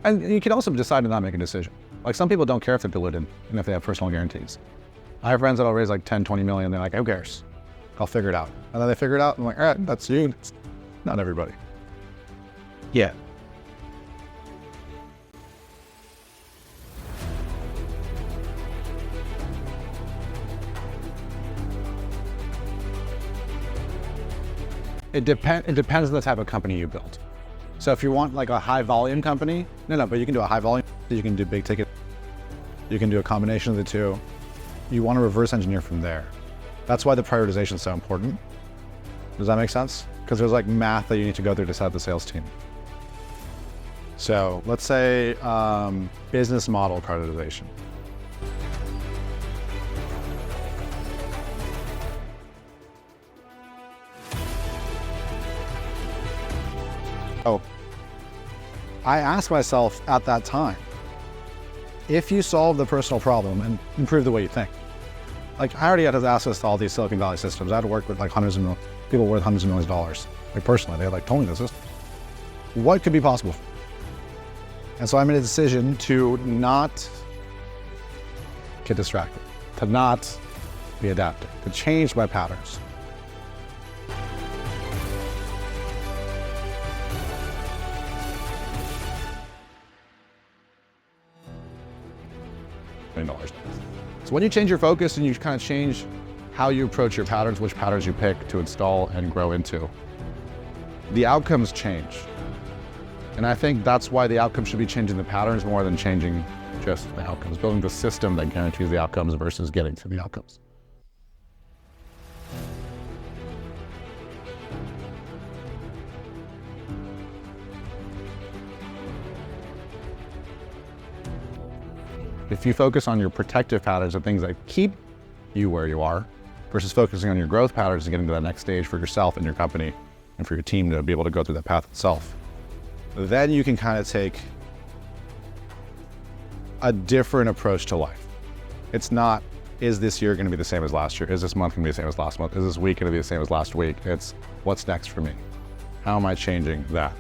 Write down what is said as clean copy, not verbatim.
And you can also decide to not make a decision. Like some people don't care if they're diluted and if they have personal guarantees. I have friends that'll raise like 10, 20 million. They're like, who cares? I'll figure it out. And then they figure it out and I'm like, all right, that's you. It's not everybody. Yeah. It depends on the type of company you build. So if you want like a high volume company, but you can do a high volume, you can do big ticket, you can do a combination of the two. You want to reverse engineer from there. That's why the prioritization is so important. Does that make sense? Because there's like math that you need to go through to set up the sales team. So let's say business model prioritization. Oh, I asked myself at that time, if you solve the personal problem and improve the way you think, like I already had access to all these Silicon Valley systems. I had to work with like people worth hundreds of millions of dollars. Like personally, they like told me this is what could be possible. And so I made a decision to not get distracted, to not be adaptive, to change my patterns. So when you change your focus and you kind of change how you approach your patterns, which patterns you pick to install and grow into, the outcomes change. And I think that's why the outcomes should be changing the patterns more than changing just the outcomes, building the system that guarantees the outcomes versus getting to the outcomes. If you focus on your protective patterns and things that keep you where you are versus focusing on your growth patterns and getting to that next stage for yourself and your company and for your team to be able to go through that path itself, then you can kind of take a different approach to life. It's not, is this year going to be the same as last year? Is this month going to be the same as last month? Is this week going to be the same as last week? It's what's next for me? How am I changing that?